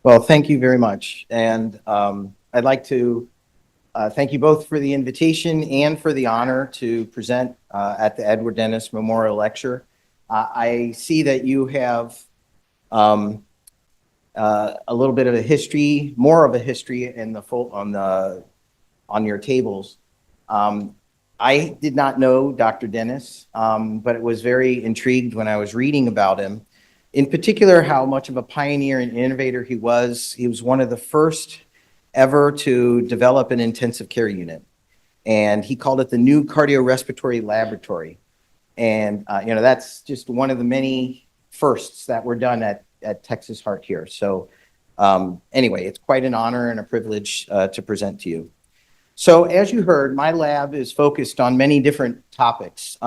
Well, thank you very much. And I'd like to thank you both for the invitation and for the honor to present at the Edward Dennis Memorial Lecture. I see that you have a little bit of a history, more of a history in the full on your tables. I did not know Dr. Dennis, but was very intrigued when I was reading about him. In particular, how much of a pioneer and innovator he was. He was one of the first ever to develop an intensive care unit. And he called it the new cardiorespiratory laboratory. And, that's just one of the many firsts that were done at Texas Heart here. So anyway, it's quite an honor and a privilege to present to you. So as you heard, my lab is focused on many different topics.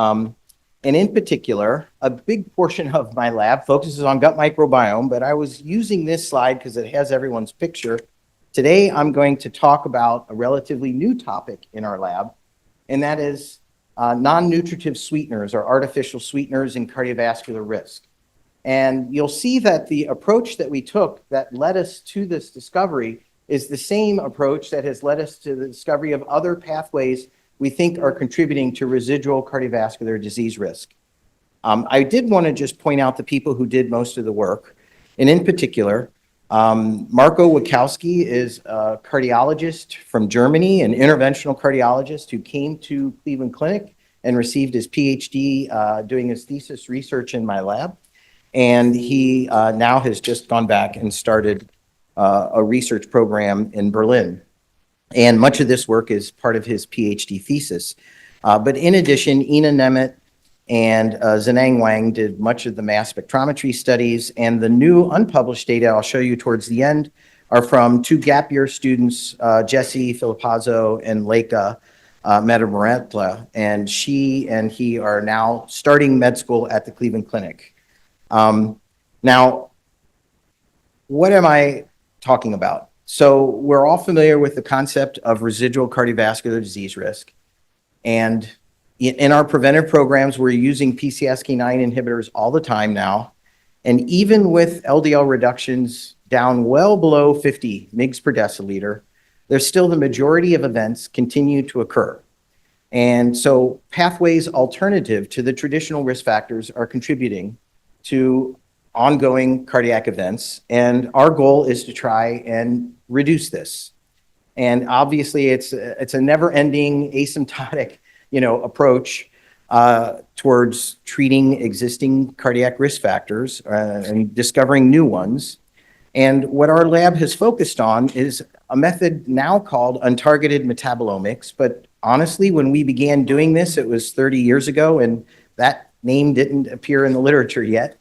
And in particular, a big portion of my lab focuses on gut microbiome, but I was using this slide because it has everyone's picture. Today, I'm going to talk about a relatively new topic in our lab, and that is non-nutritive sweeteners or artificial sweeteners in cardiovascular risk. And you'll see that the approach that we took that led us to this discovery is the same approach that has led us to the discovery of other pathways we think are contributing to residual cardiovascular disease risk. I did want to just point out the people who did most of the work, and in particular, Marco Wachowski is a cardiologist from Germany, an interventional cardiologist who came to Cleveland Clinic and received his PhD doing his thesis research in my lab. And he now has just gone back and started a research program in Berlin. And much of this work is part of his PhD thesis. But in addition, Ina Nemeth and Zheneng Wang did much of the mass spectrometry studies, and the new unpublished data I'll show you towards the end are from two gap year students, Jesse Filipazzo and Leica Metamoretla, and she and he are now starting med school at the Cleveland Clinic. Now, what am I talking about? So we're all familiar with the concept of residual cardiovascular disease risk. And in our preventive programs, we're using PCSK9 inhibitors all the time now. And even with LDL reductions down well below 50 mg per deciliter, there's still the majority of events continue to occur. And so pathways alternative to the traditional risk factors are contributing to ongoing cardiac events. And our goal is to try and reduce this. And obviously it's a never-ending asymptotic, approach towards treating existing cardiac risk factors and discovering new ones. And what our lab has focused on is a method now called untargeted metabolomics. But honestly, when we began doing this, it was 30 years ago, and that name didn't appear in the literature yet.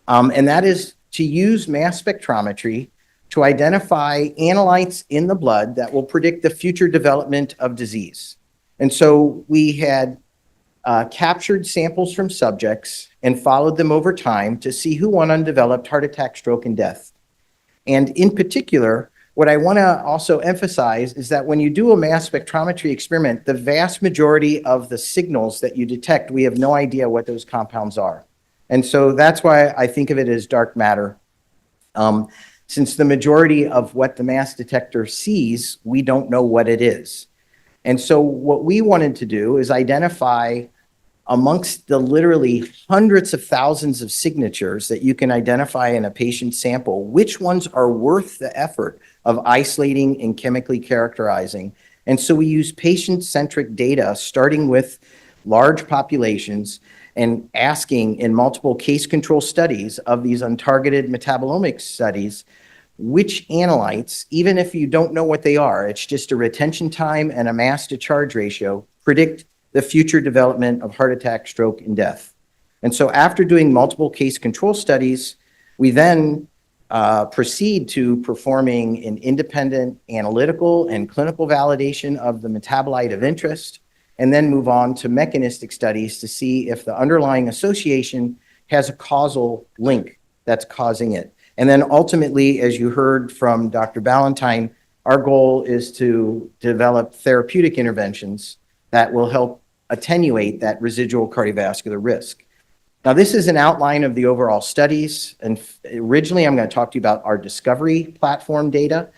And that is to use mass spectrometry to identify analytes in the blood that will predict the future development of disease. And so we had captured samples from subjects and followed them over time to see who won undeveloped heart attack, stroke, and death. And in particular, what I want to also emphasize is that when you do a mass spectrometry experiment, the vast majority of the signals that you detect, we have no idea what those compounds are. And so that's why I think of it as dark matter. Since the majority of what the mass detector sees, we don't know what it is. And so what we wanted to do is identify amongst the literally hundreds of thousands of signatures that you can identify in a patient sample, which ones are worth the effort of isolating and chemically characterizing. And so we use patient-centric data, starting with large populations and asking in multiple case control studies of these untargeted metabolomics studies, which analytes, even if you don't know what they are, it's just a retention time and a mass to charge ratio, predict the future development of heart attack, stroke, and death. And so after doing multiple case control studies, we then proceed to performing an independent analytical and clinical validation of the metabolite of interest, and then move on to mechanistic studies to see if the underlying association has a causal link that's causing it. And then ultimately, as you heard from Dr. Ballantyne, our goal is to develop therapeutic interventions that will help attenuate that residual cardiovascular risk. Now, this is an outline of the overall studies. And originally, I'm going to talk to you about our discovery platform data,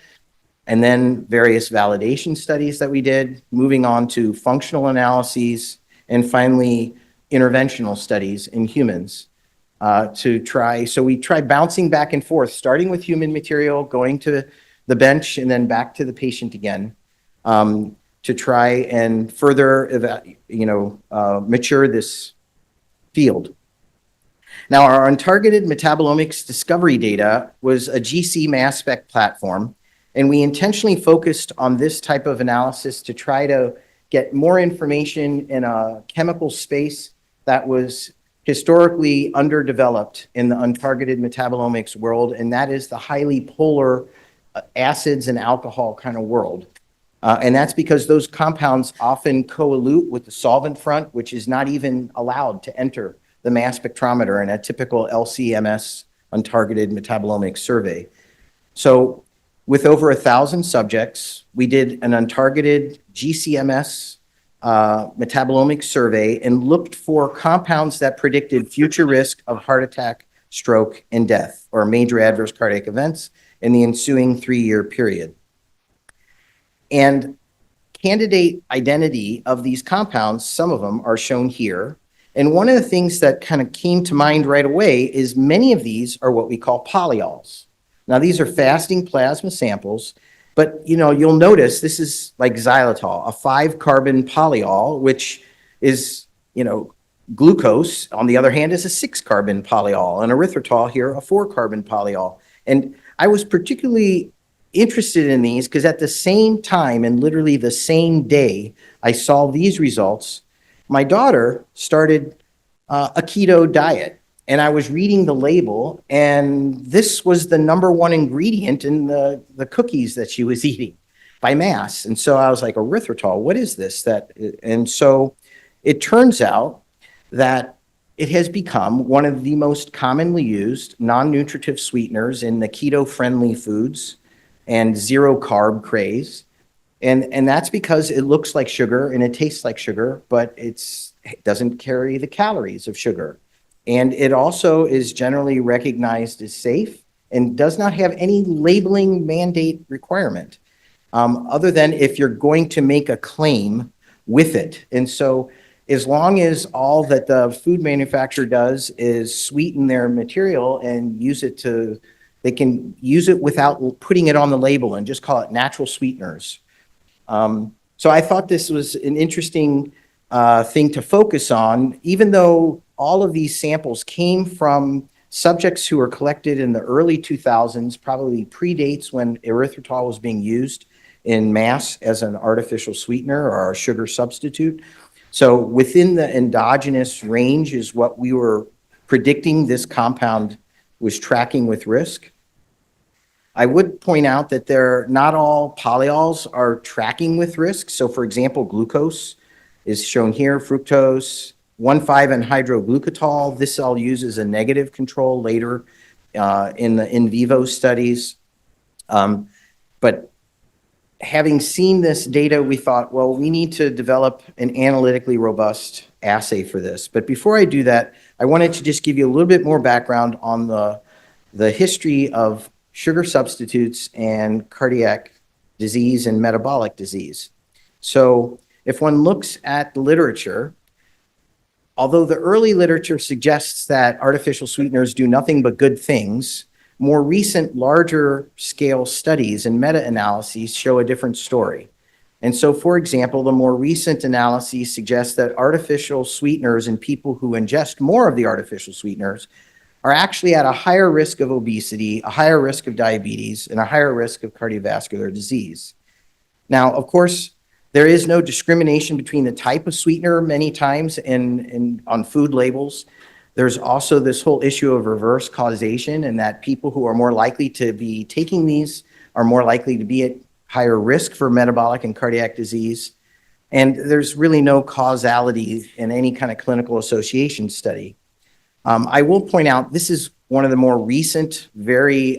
and then various validation studies that we did, moving on to functional analyses, and finally, interventional studies in humans to try. So we tried bouncing back and forth, starting with human material, going to the bench, and then back to the patient again to try and further, mature this field. Now, our untargeted metabolomics discovery data was a GC mass spec platform, and we intentionally focused on this type of analysis to try to get more information in a chemical space that was historically underdeveloped in the untargeted metabolomics world, and that is the highly polar acids and alcohol kind of world. And that's because those compounds often coalute with the solvent front, which is not even allowed to enter the mass spectrometer in a typical LC-MS untargeted metabolomics survey. So with over 1,000 subjects, we did an untargeted GCMS metabolomics survey and looked for compounds that predicted future risk of heart attack, stroke, and death, or major adverse cardiac events in the ensuing 3-year period. And candidate identity of these compounds, some of them are shown here. And one of the things that kind of came to mind right away is many of these are what we call polyols. Now, these are fasting plasma samples, but you'll notice this is like xylitol, a 5-carbon polyol, which is, glucose, on the other hand, is a 6-carbon polyol, and erythritol here, a 4-carbon polyol. And I was particularly interested in these because at the same time, and literally the same day I saw these results, my daughter started a keto diet, and I was reading the label, and this was the #1 ingredient in the cookies that she was eating by mass. And so I was like, erythritol, what is this? And so it turns out that it has become one of the most commonly used non-nutritive sweeteners in the keto-friendly foods and zero-carb craze. And that's because it looks like sugar and it tastes like sugar, but it doesn't carry the calories of sugar. And it also is generally recognized as safe and does not have any labeling mandate requirement, other than if you're going to make a claim with it. And so as long as all that the food manufacturer does is sweeten their material and they can use it without putting it on the label and just call it natural sweeteners. So I thought this was an interesting thing to focus on, even though all of these samples came from subjects who were collected in the early 2000s, probably predates when erythritol was being used in mass as an artificial sweetener or a sugar substitute. So within the endogenous range is what we were predicting this compound was tracking with risk. I would point out that not all polyols are tracking with risk. So for example, glucose is shown here, fructose, 1,5-anhydroglucatol. This I'll use as a negative control later in the in vivo studies. But having seen this data, we thought, well, we need to develop an analytically robust assay for this. But before I do that, I wanted to just give you a little bit more background on the history of sugar substitutes and cardiac disease and metabolic disease. So if one looks at the literature, although the early literature suggests that artificial sweeteners do nothing but good things, more recent larger scale studies and meta-analyses show a different story. And so, for example, the more recent analyses suggest that artificial sweeteners in people who ingest more of the artificial sweeteners are actually at a higher risk of obesity, a higher risk of diabetes, and a higher risk of cardiovascular disease. Now, of course, there is no discrimination between the type of sweetener many times on food labels. There's also this whole issue of reverse causation, and that people who are more likely to be taking these are more likely to be at higher risk for metabolic and cardiac disease. And there's really no causality in any kind of clinical association study. I will point out this is one of the more recent, very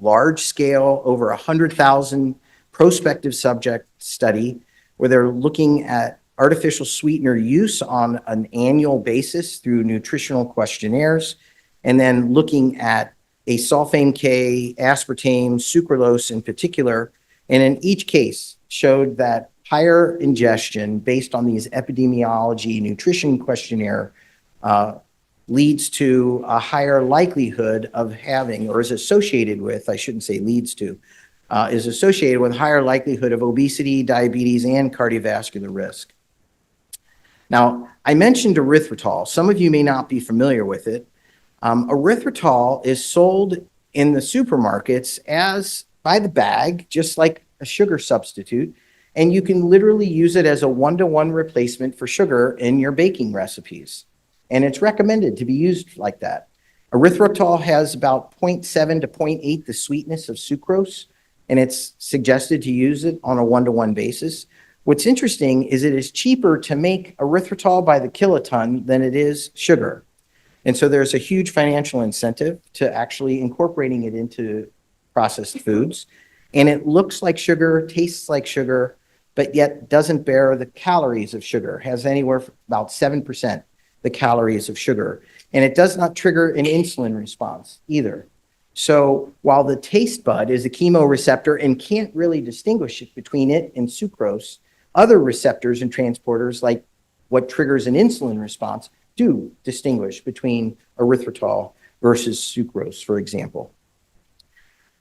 large scale, over 100,000 prospective subject study, where they're looking at artificial sweetener use on an annual basis through nutritional questionnaires, and then looking at a sulfame K, aspartame, sucralose in particular, and in each case showed that higher ingestion based on these epidemiology nutrition questionnaire leads to a higher likelihood of having, or is associated with, I shouldn't say leads to, is associated with higher likelihood of obesity, diabetes, and cardiovascular risk. Now, I mentioned erythritol. Some of you may not be familiar with it. Erythritol is sold in the supermarkets as by the bag, just like a sugar substitute, and you can literally use it as a one-to-one replacement for sugar in your baking recipes. And it's recommended to be used like that. Erythritol has about 0.7 to 0.8 the sweetness of sucrose, and it's suggested to use it on a one-to-one basis. What's interesting is it is cheaper to make erythritol by the kiloton than it is sugar. And so there's a huge financial incentive to actually incorporating it into processed foods. And it looks like sugar, tastes like sugar, but yet doesn't bear the calories of sugar, has anywhere from about 7% the calories of sugar. And it does not trigger an insulin response either. So while the taste bud is a chemoreceptor and can't really distinguish it between it and sucrose, other receptors and transporters, like what triggers an insulin response, do distinguish between erythritol versus sucrose, for example.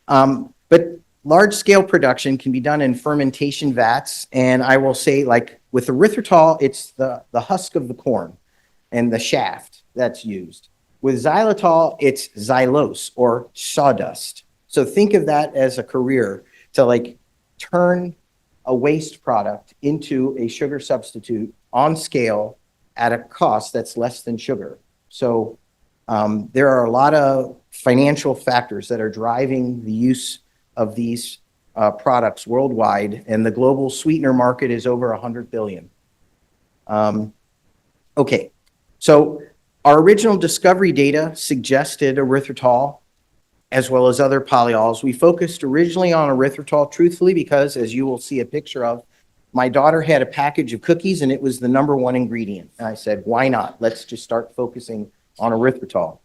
But large-scale production can be done in fermentation vats, and I will say, like with erythritol, it's the husk of the corn and the shaft that's used. With xylitol, it's xylose or sawdust. So think of that as a career to like turn a waste product into a sugar substitute on scale at a cost that's less than sugar. So there are a lot of financial factors that are driving the use of these products worldwide, and the global sweetener market is over 100 billion. Okay, so our original discovery data suggested erythritol as well as other polyols. We focused originally on erythritol, truthfully, because as you will see a picture of, my daughter had a package of cookies and it was the #1 ingredient. And I said, why not? Let's just start focusing on erythritol.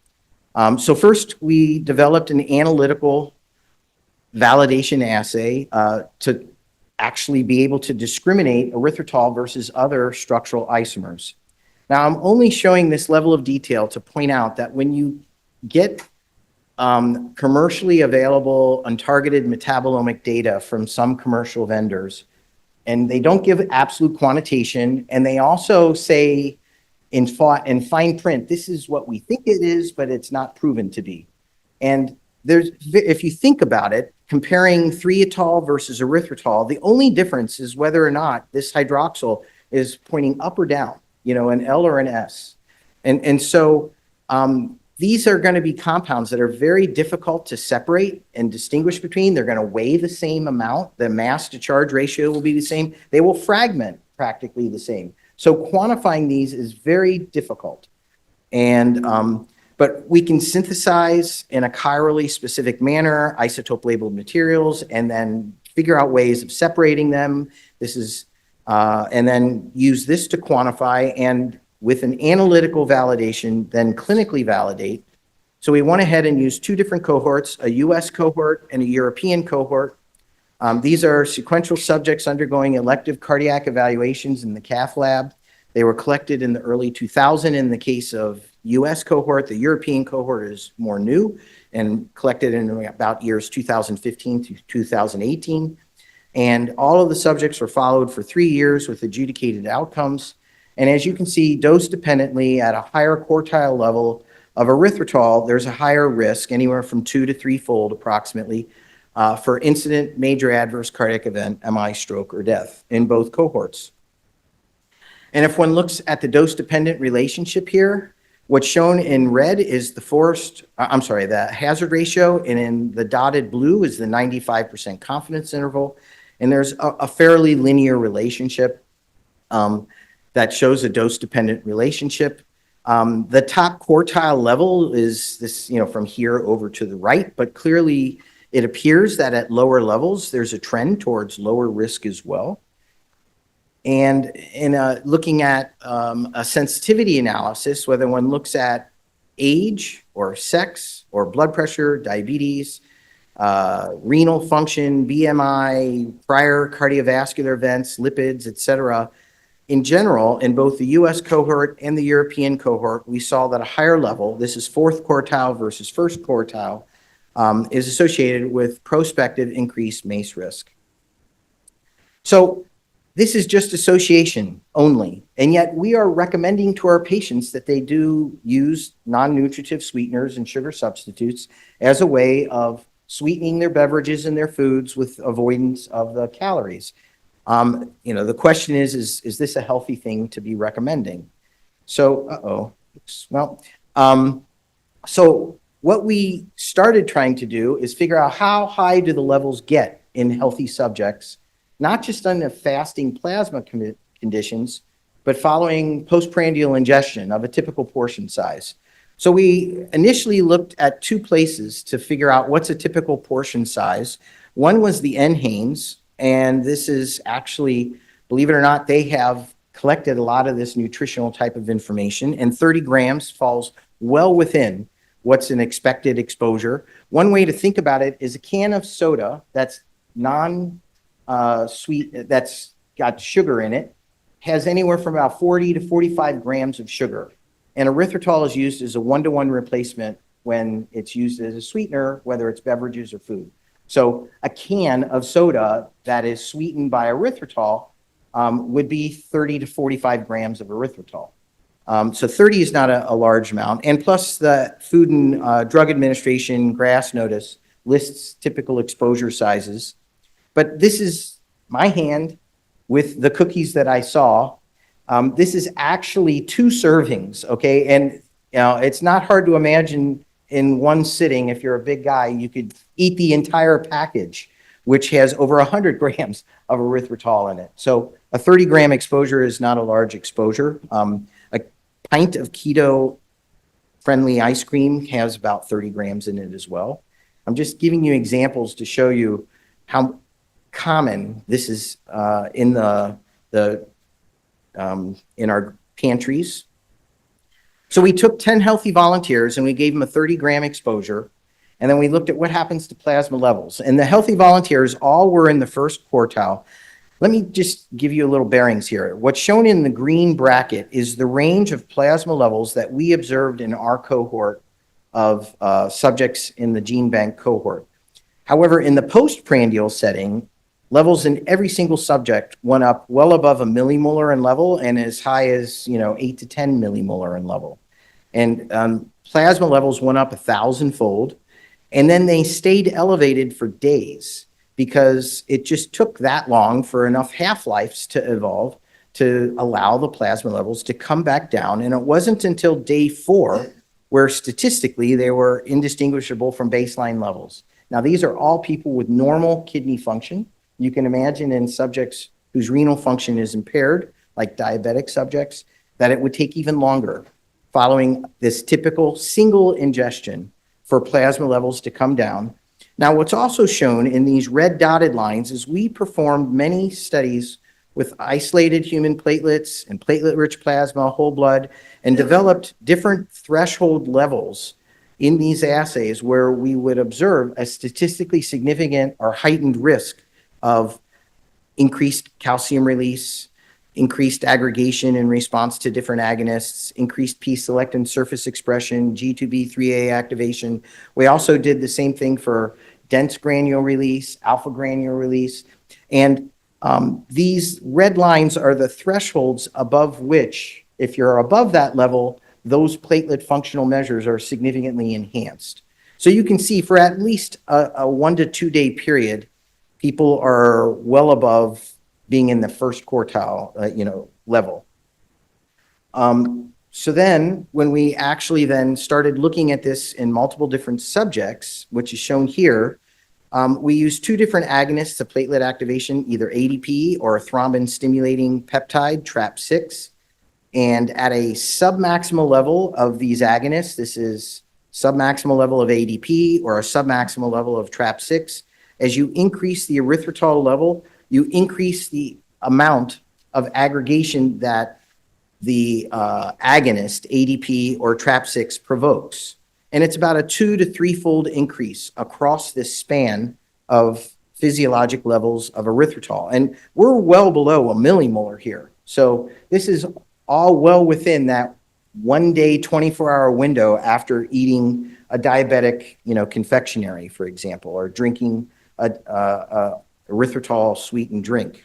So first, we developed an analytical validation assay to actually be able to discriminate erythritol versus other structural isomers. Now, I'm only showing this level of detail to point out that when you get commercially available untargeted metabolomic data from some commercial vendors, and they don't give absolute quantitation, and they also say in fine print, this is what we think it is, but it's not proven to be. And if you think about it, comparing 3-etol versus erythritol, the only difference is whether or not this hydroxyl is pointing up or down, you know, an L or an S. And so these are going to be compounds that are very difficult to separate and distinguish between. They're going to weigh the same amount. The mass to charge ratio will be the same. They will fragment practically the same. So quantifying these is very difficult. And but we can synthesize in a chirally specific manner isotope labeled materials and then figure out ways of separating them. This is and then use this to quantify, and with an analytical validation, then clinically validate. So we went ahead and used 2 different cohorts, a US cohort and a European cohort. These are sequential subjects undergoing elective cardiac evaluations in the cath lab. They were collected in the early 2000s in the case of US cohort. The European cohort is more new and collected in about years 2015 to 2018. And all of the subjects were followed for 3 years with adjudicated outcomes. And as you can see, dose dependently at a higher quartile level of erythritol, there's a higher risk, anywhere from 2 to 3-fold approximately, for incident major adverse cardiac event, MI, stroke, or death in both cohorts. And if one looks at the dose-dependent relationship here, what's shown in red is the hazard ratio, and in the dotted blue is the 95% confidence interval. And there's a fairly linear relationship that shows a dose-dependent relationship. The top quartile level is this, you know, from here over to the right, but clearly it appears that at lower levels, there's a trend towards lower risk as well. And in looking at a sensitivity analysis, whether one looks at age or sex or blood pressure, diabetes, renal function, BMI, prior cardiovascular events, lipids, et cetera, in general, in both the US cohort and the European cohort, we saw that a higher level, this is fourth quartile versus first quartile, is associated with prospective increased MACE risk. So this is just association only, and yet we are recommending to our patients that they do use non-nutritive sweeteners and sugar substitutes as a way of sweetening their beverages and their foods with avoidance of the calories. The question is this a healthy thing to be recommending? So, so what we started trying to do is figure out how high do the levels get in healthy subjects, not just under fasting plasma conditions, but following postprandial ingestion of a typical portion size. So we initially looked at two places to figure out what's a typical portion size. One was the NHANES, and this is actually, believe it or not, they have collected a lot of this nutritional type of information, and 30 grams falls well within what's an expected exposure. One way to think about it is a can of soda that's non-sweet, that's got sugar in it, has anywhere from about 40 to 45 grams of sugar. And erythritol is used as a one-to-one replacement when it's used as a sweetener, whether it's beverages or food. So a can of soda that is sweetened by erythritol would be 30 to 45 grams of erythritol. So 30 is not a large amount. And plus the Food and Drug Administration GRAS notice lists typical exposure sizes. But this is my hand with the cookies that I saw. This is actually 2 servings, okay? And it's not hard to imagine in one sitting, if you're a big guy, you could eat the entire package, which has over 100 grams of erythritol in it. So a 30-gram exposure is not a large exposure. A pint of keto-friendly ice cream has about 30 grams in it as well. I'm just giving you examples to show you how common this is in our pantries. So we took 10 healthy volunteers and we gave them a 30-gram exposure, and then we looked at what happens to plasma levels. And the healthy volunteers all were in the first quartile. Let me just give you a little bearings here. What's shown in the green bracket is the range of plasma levels that we observed in our cohort of subjects in the gene bank cohort. However, in the postprandial setting, levels in every single subject went up well above a millimolar in level and as high as 8 to 10 millimolar in level. And plasma levels went up 1,000-fold, and then they stayed elevated for days because it just took that long for enough half-lives to evolve to allow the plasma levels to come back down. And it wasn't until day 4 where statistically they were indistinguishable from baseline levels. Now, these are all people with normal kidney function. You can imagine in subjects whose renal function is impaired, like diabetic subjects, that it would take even longer following this typical single ingestion for plasma levels to come down. Now, what's also shown in these red dotted lines is we performed many studies with isolated human platelets and platelet-rich plasma, whole blood, and developed different threshold levels in these assays where we would observe a statistically significant or heightened risk of increased calcium release, increased aggregation in response to different agonists, increased p-selectin surface expression, G2B3A activation. We also did the same thing for dense granule release, alpha granule release. And these red lines are the thresholds above which, if you're above that level, those platelet functional measures are significantly enhanced. So you can see for at least a 1 to 2 day period, people are well above being in the first quartile, level. So then when we actually then started looking at this in multiple different subjects, which is shown here, we used 2 different agonists of platelet activation, either ADP or a thrombin-stimulating peptide, TRAP6. And at a submaximal level of these agonists, this is submaximal level of ADP or a submaximal level of TRAP6, as you increase the erythritol level, you increase the amount of aggregation that the agonist, ADP or TRAP6, provokes. And it's about a 2 to 3-fold increase across this span of physiologic levels of erythritol. And we're well below a millimolar here. So this is all well within that 1 day, 24-hour window after eating a diabetic, confectionery, for example, or drinking a erythritol sweetened drink.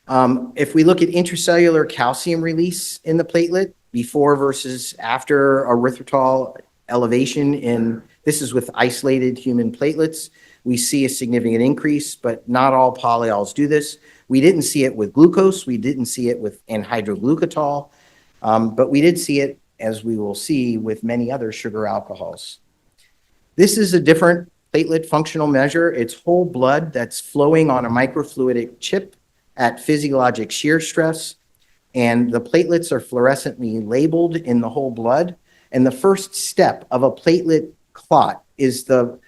If we look at intracellular calcium release in the platelet before versus after erythritol elevation this is with isolated human platelets, we see a significant increase, but not all polyols do this. We didn't see it with glucose. We didn't see it with anhydroglucatol, but we did see it, as we will see, with many other sugar alcohols. This is a different platelet functional measure. It's whole blood that's flowing on a microfluidic chip at physiologic shear stress, and the platelets are fluorescently labeled in the whole blood. And the first step of a platelet clot is the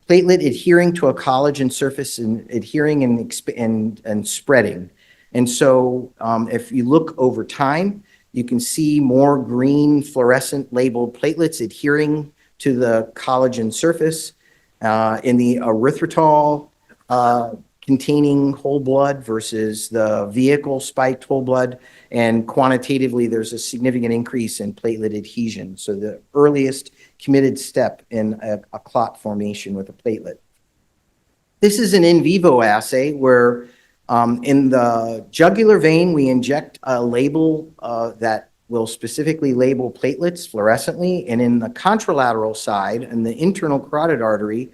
platelet adhering to a collagen surface and adhering and spreading. And so if you look over time, you can see more green fluorescent labeled platelets adhering to the collagen surface in the erythritol containing whole blood versus the vehicle spiked whole blood. And quantitatively, there's a significant increase in platelet adhesion. So the earliest committed step in a clot formation with a platelet. This is an in vivo assay where in the jugular vein, we inject a label that will specifically label platelets fluorescently. And in the contralateral side, in the internal carotid artery,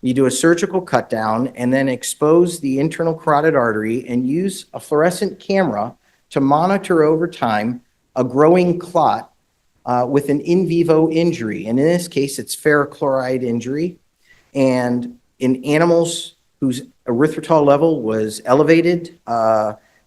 you do a surgical cut down and then expose the internal carotid artery and use a fluorescent camera to monitor over time a growing clot with an in vivo injury. And in this case, it's ferrochloride injury. And in animals whose erythritol level was elevated,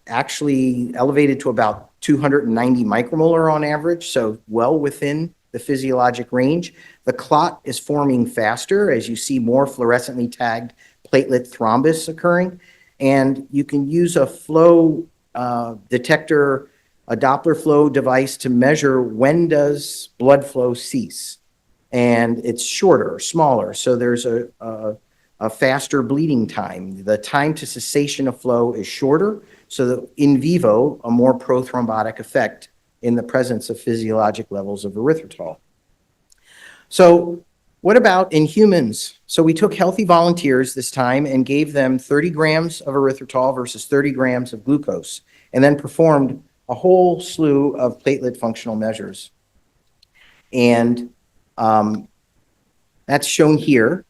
actually elevated to about 290 micromolar on average, so well within the physiologic range, the clot is forming faster as you see more fluorescently tagged platelet thrombus occurring. And you can use a flow detector, a Doppler flow device to measure when does blood flow cease. And it's shorter, smaller, so there's a faster bleeding time. The time to cessation of flow is shorter, so that in vivo, a more prothrombotic effect in the presence of physiologic levels of erythritol. So what about in humans? So we took healthy volunteers this time and gave them 30 grams of erythritol versus 30 grams of glucose, and then performed a whole slew of platelet functional measures. And that's shown here.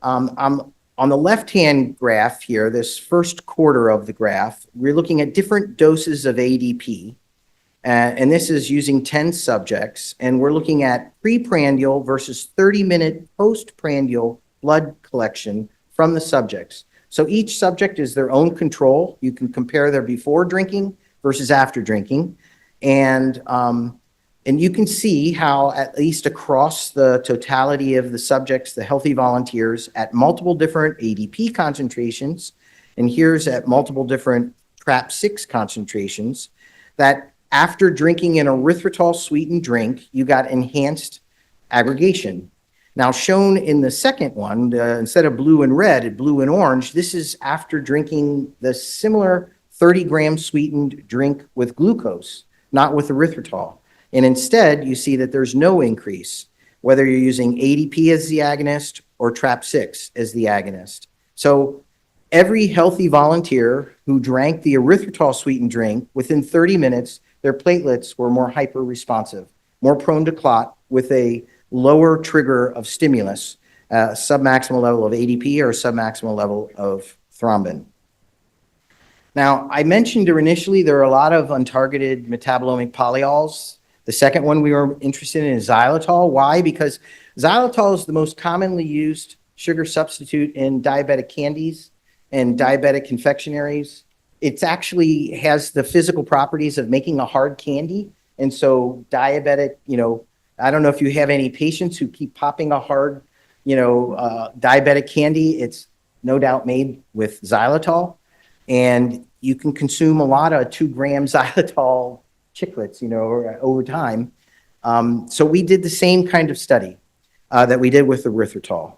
On the left-hand graph here, this first quarter of the graph, we're looking at different doses of ADP. And this is using 10 subjects, and we're looking at preprandial versus 30-minute postprandial blood collection from the subjects. So each subject is their own control. You can compare their before drinking versus after drinking. And you can see how, at least across the totality of the subjects, the healthy volunteers, at multiple different ADP concentrations, and here's at multiple different TRAP6 concentrations, that after drinking an erythritol sweetened drink, you got enhanced aggregation. Now shown in the second one, instead of blue and red, blue and orange, this is after drinking the similar 30-gram sweetened drink with glucose, not with erythritol. And instead, you see that there's no increase, whether you're using ADP as the agonist or TRAP6 as the agonist. So every healthy volunteer who drank the erythritol sweetened drink, within 30 minutes, their platelets were more hyper-responsive, more prone to clot with a lower trigger of stimulus, submaximal level of ADP or submaximal level of thrombin. Now, I mentioned initially there are a lot of untargeted metabolomic polyols. The second one we were interested in is xylitol. Why? Because xylitol is the most commonly used sugar substitute in diabetic candies and diabetic confectionaries. It actually has the physical properties of making a hard candy. And so diabetic, I don't know if you have any patients who keep popping a hard, diabetic candy. It's no doubt made with xylitol. And you can consume a lot of 2-gram xylitol chiclets, over time. So we did the same kind of study that we did with erythritol.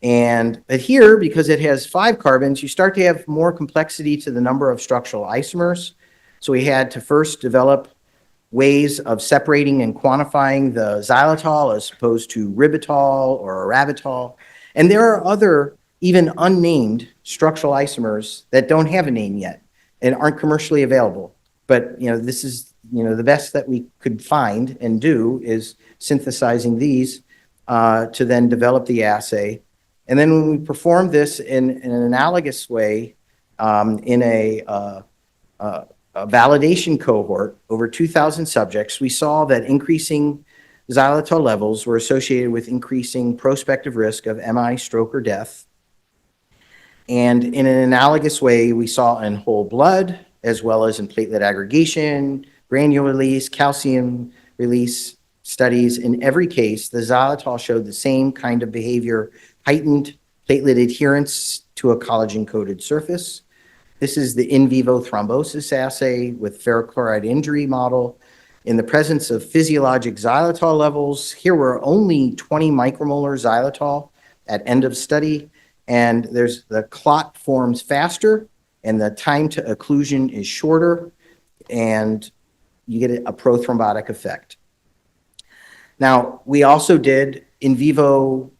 But here, because it has 5 carbons, you start to have more complexity to the number of structural isomers. So we had to first develop ways of separating and quantifying the xylitol as opposed to ribitol or arabitol. And there are other, even unnamed structural isomers that don't have a name yet and aren't commercially available. But, this is, the best that we could find and do is synthesizing these to then develop the assay. And then when we performed this in an analogous way in a validation cohort over 2,000 subjects, we saw that increasing xylitol levels were associated with increasing prospective risk of MI, stroke, or death. And in an analogous way, we saw in whole blood, as well as in platelet aggregation, granular release, calcium release studies. In every case, the xylitol showed the same kind of behavior, heightened platelet adherence to a collagen-coated surface. This is the in vivo thrombosis assay with ferrochloride injury model. In the presence of physiologic xylitol levels, here were only 20 micromolar xylitol at end of study, and the clot forms faster, and the time to occlusion is shorter, and you get a prothrombotic effect. Now, we also did in vivo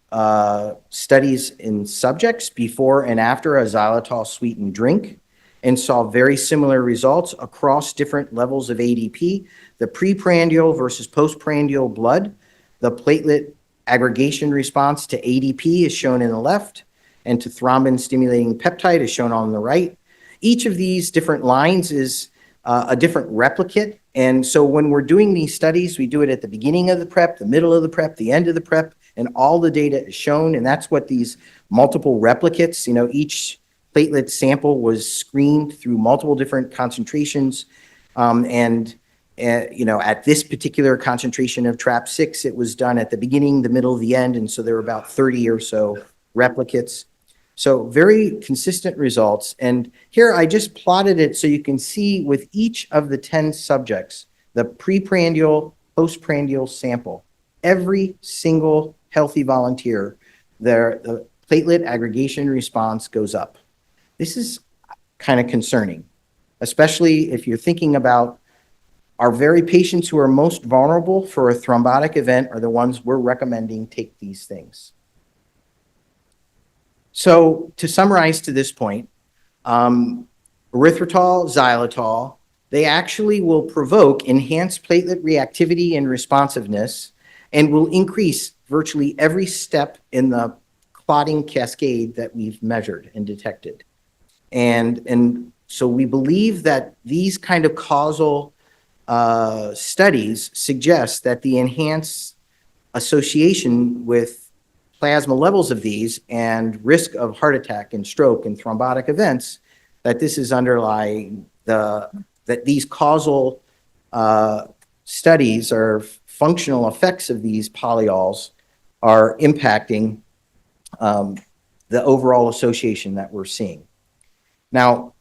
studies in subjects before and after a xylitol sweetened drink and saw very similar results across different levels of ADP. The preprandial versus postprandial blood, the platelet aggregation response to ADP is shown in the left, and to thrombin-stimulating peptide is shown on the right. Each of these different lines is a different replicate, and so when we're doing these studies, we do it at the beginning of the prep, the middle of the prep, the end of the prep, and all the data is shown, and that's what these multiple replicates, each platelet sample was screened through multiple different concentrations, at this particular concentration of TRAP6, it was done at the beginning, the middle, the end, and so there were about 30 or so replicates. So very consistent results. And here I just plotted it so you can see with each of the 10 subjects, the preprandial, postprandial sample, every single healthy volunteer, the platelet aggregation response goes up. This is kind of concerning, especially if you're thinking about our very patients who are most vulnerable for a thrombotic event are the ones we're recommending take these things. So to summarize to this point, erythritol, xylitol, they actually will provoke enhanced platelet reactivity and responsiveness and will increase virtually every step in the clotting cascade that we've measured and detected. And so we believe that these kind of causal studies suggest that the enhanced association with plasma levels of these and risk of heart attack and stroke and thrombotic events, that this is underlying that these causal studies or functional effects of these polyols are impacting the overall association that we're seeing. Now,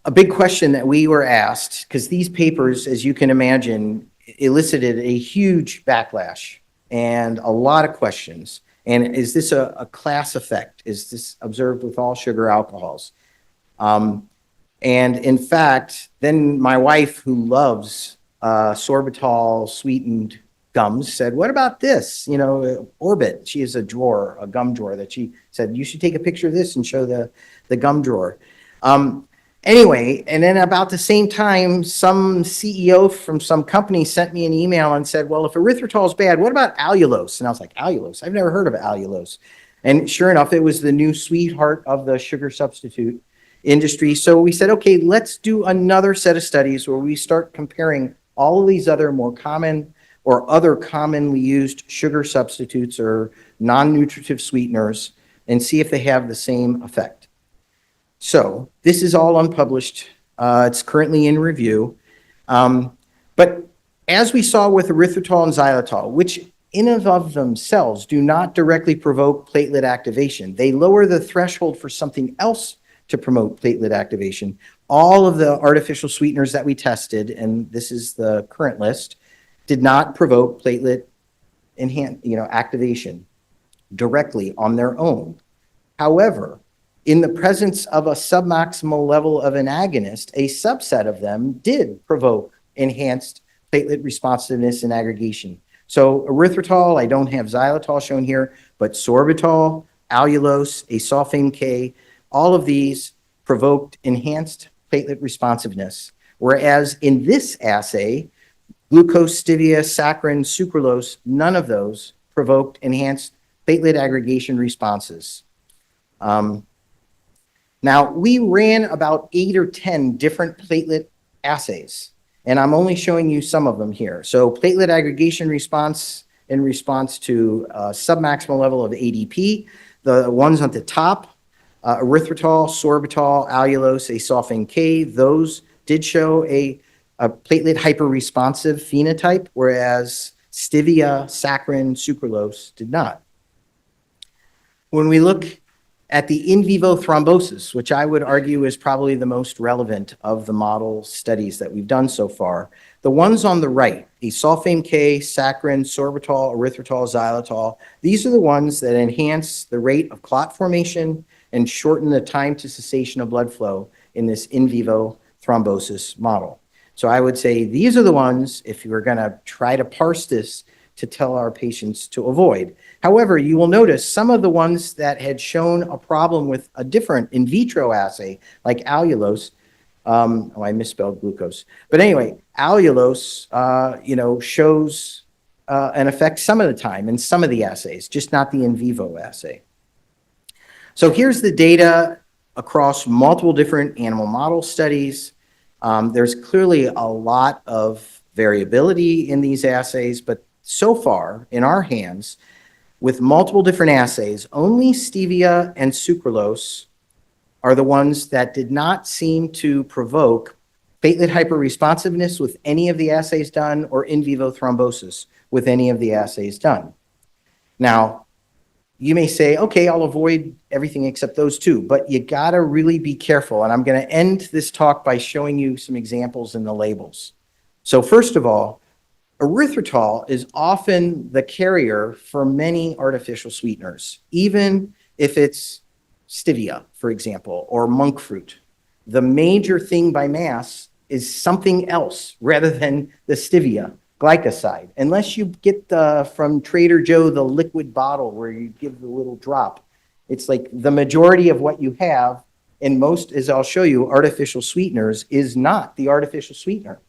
a big question that we were asked, because these papers, as you can imagine, elicited a huge backlash and a lot of questions. And is this a class effect? Is this observed with all sugar alcohols? And in fact, then my wife, who loves sorbitol sweetened gums, said, what about this? Orbit, she has a gum drawer that she said, you should take a picture of this and show the gum drawer. Anyway, and then about the same time, some CEO from some company sent me an email and said, well, if erythritol is bad, what about allulose? And I was like, allulose? I've never heard of allulose. And sure enough, it was the new sweetheart of the sugar substitute industry. So we said, okay, let's do another set of studies where we start comparing all of these other more common or other commonly used sugar substitutes or non-nutritive sweeteners and see if they have the same effect. So this is all unpublished. It's currently in review. But as we saw with erythritol and xylitol, which in and of themselves do not directly provoke platelet activation, they lower the threshold for something else to promote platelet activation. All of the artificial sweeteners that we tested, and this is the current list, did not provoke platelet activation directly on their own. However, in the presence of a submaximal level of an agonist, a subset of them did provoke enhanced platelet responsiveness and aggregation. So erythritol, I don't have xylitol shown here, but sorbitol, allulose, asulfame K, all of these provoked enhanced platelet responsiveness. Whereas in this assay, glucose, stevia, saccharin, sucralose, none of those provoked enhanced platelet aggregation responses. Now, we ran about 8 or 10 different platelet assays, and I'm only showing you some of them here. So platelet aggregation response in response to submaximal level of ADP, the ones at the top, erythritol, sorbitol, allulose, asulfame K, those did show a platelet hyperresponsive phenotype, whereas stevia, saccharin, sucralose did not. When we look at the in vivo thrombosis, which I would argue is probably the most relevant of the model studies that we've done so far, the ones on the right, asulfame K, saccharin, sorbitol, erythritol, xylitol, these are the ones that enhance the rate of clot formation and shorten the time to cessation of blood flow in this in vivo thrombosis model. So I would say these are the ones, if you were going to try to parse this, to tell our patients to avoid. However, you will notice some of the ones that had shown a problem with a different in vitro assay, like allulose, I misspelled glucose. But anyway, allulose, shows an effect some of the time in some of the assays, just not the in vivo assay. So here's the data across multiple different animal model studies. There's clearly a lot of variability in these assays, but so far in our hands, with multiple different assays, only stevia and sucralose are the ones that did not seem to provoke platelet hyperresponsiveness with any of the assays done or in vivo thrombosis with any of the assays done. Now, you may say, okay, I'll avoid everything except those two, but you gotta really be careful. And I'm gonna end this talk by showing you some examples in the labels. So first of all, erythritol is often the carrier for many artificial sweeteners, even if it's stevia, for example, or monk fruit. The major thing by mass is something else rather than the stevia, glycoside. Unless you get from Trader Joe the liquid bottle where you give the little drop, it's like the majority of what you have in most, as I'll show you, artificial sweeteners is not the artificial sweetener.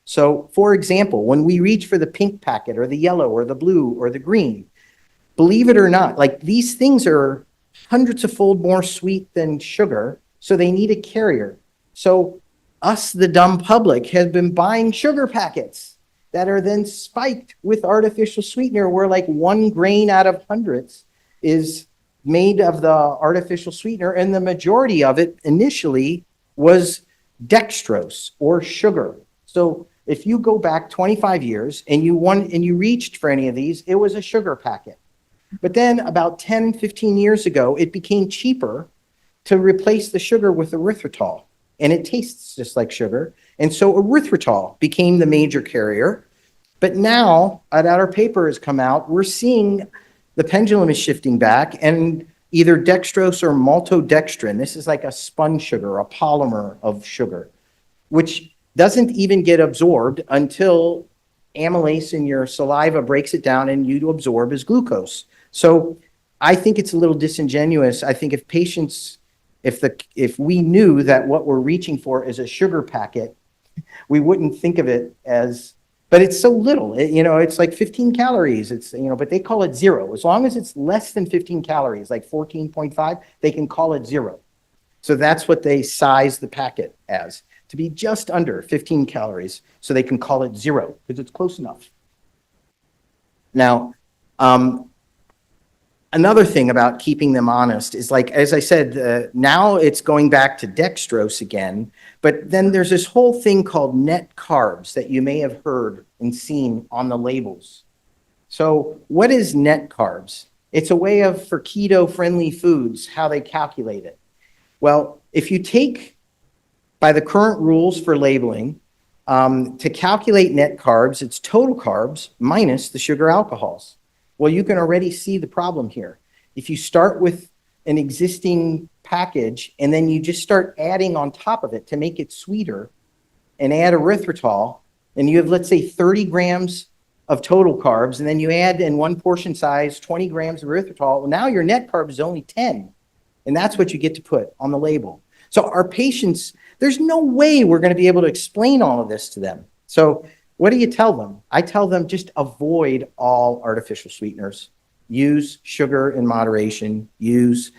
So, for example, when we reach for the pink packet or the yellow or the blue or the green, believe it or not, like these things are hundreds of fold more sweet than sugar, so they need a carrier. So us, the dumb public, have been buying sugar packets that are then spiked with artificial sweetener where like 1 grain out of hundreds is made of the artificial sweetener, and the majority of it initially was dextrose or sugar. So if you go back 25 years and you reached for any of these, it was a sugar packet. But then about 10, 15 years ago, it became cheaper to replace the sugar with erythritol. And it tastes just like sugar. And so erythritol became the major carrier. But now, as our paper has come out, we're seeing the pendulum is shifting back, and either dextrose or maltodextrin, this is like a spun sugar, a polymer of sugar, which doesn't even get absorbed until amylase in your saliva breaks it down and you absorb as glucose. So I think it's a little disingenuous. I think if patients, if we knew that what we're reaching for is a sugar packet, we wouldn't think of it as, but it's so little, it's like 15 calories. It's, but they call it zero. As long as it's less than 15 calories, like 14.5, they can call it zero. So that's what they size the packet as, to be just under 15 calories, so they can call it zero, because it's close enough. Now, another thing about keeping them honest is, like, as I said, now it's going back to dextrose again, but then there's this whole thing called net carbs that you may have heard and seen on the labels. So what is net carbs? It's a way of, for keto-friendly foods, how they calculate it. Well, if you take, by the current rules for labeling, to calculate net carbs, it's total carbs minus the sugar alcohols. Well, you can already see the problem here. If you start with an existing package and then you just start adding on top of it to make it sweeter and add erythritol, and you have, let's say, 30 grams of total carbs, and then you add in one portion size 20 grams of erythritol, well, now your net carb is only 10. And that's what you get to put on the label. So our patients, there's no way we're going to be able to explain all of this to them. So what do you tell them? I tell them just avoid all artificial sweeteners. Use sugar in moderation. Use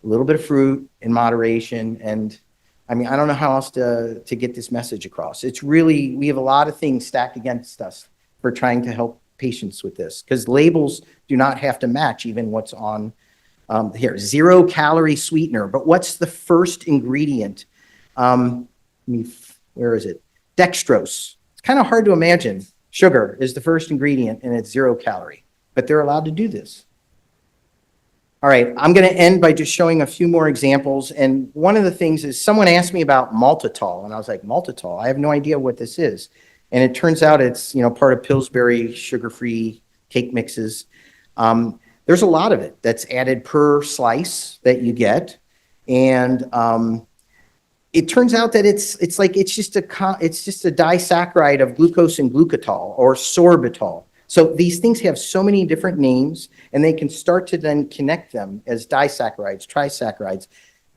a little bit of fruit in moderation. And I mean, I don't know how else to get this message across. It's really, we have a lot of things stacked against us for trying to help patients with this, because labels do not have to match even what's on here. 0-calorie sweetener, but what's the first ingredient? Where is it? Dextrose. It's kind of hard to imagine. Sugar is the first ingredient and it's 0-calorie, but they're allowed to do this. All right, I'm going to end by just showing a few more examples. And one of the things is someone asked me about maltitol, and I was like, maltitol? I have no idea what this is. And it turns out it's, part of Pillsbury sugar-free cake mixes. There's a lot of it that's added per slice that you get. And it turns out that it's just a disaccharide of glucose and glucatol, or sorbitol. So these things have so many different names, and they can start to then connect them as disaccharides, trisaccharides.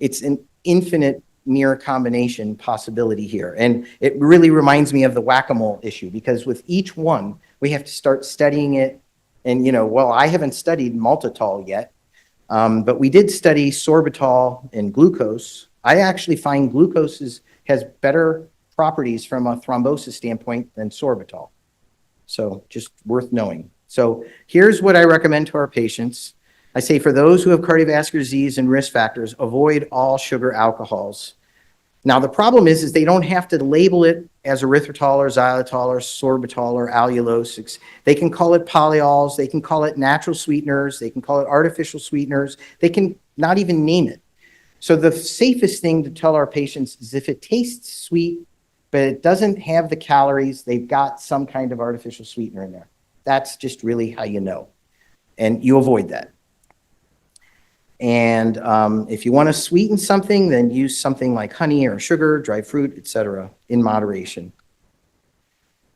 It's an infinite near combination possibility here. And it really reminds me of the whack-a-mole issue, because with each one, we have to start studying it. And, well, I haven't studied maltitol yet, but we did study sorbitol and glucose. I actually find glucose has better properties from a thrombosis standpoint than sorbitol. So just worth knowing. So here's what I recommend to our patients. I say, for those who have cardiovascular disease and risk factors, avoid all sugar alcohols. Now, the problem is they don't have to label it as erythritol or xylitol or sorbitol or allulose. They can call it polyols. They can call it natural sweeteners. They can call it artificial sweeteners. They can not even name it. So the safest thing to tell our patients is if it tastes sweet, but it doesn't have the calories, they've got some kind of artificial sweetener in there. That's just really how you know. And you avoid that. And if you want to sweeten something, then use something like honey or sugar, dried fruit, etc., in moderation.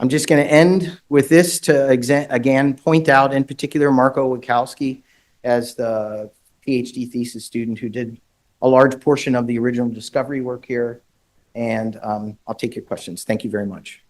I'm just going to end with this to, again, point out in particular Marco Wachowski as the PhD thesis student who did a large portion of the original discovery work here. And I'll take your questions. Thank you very much.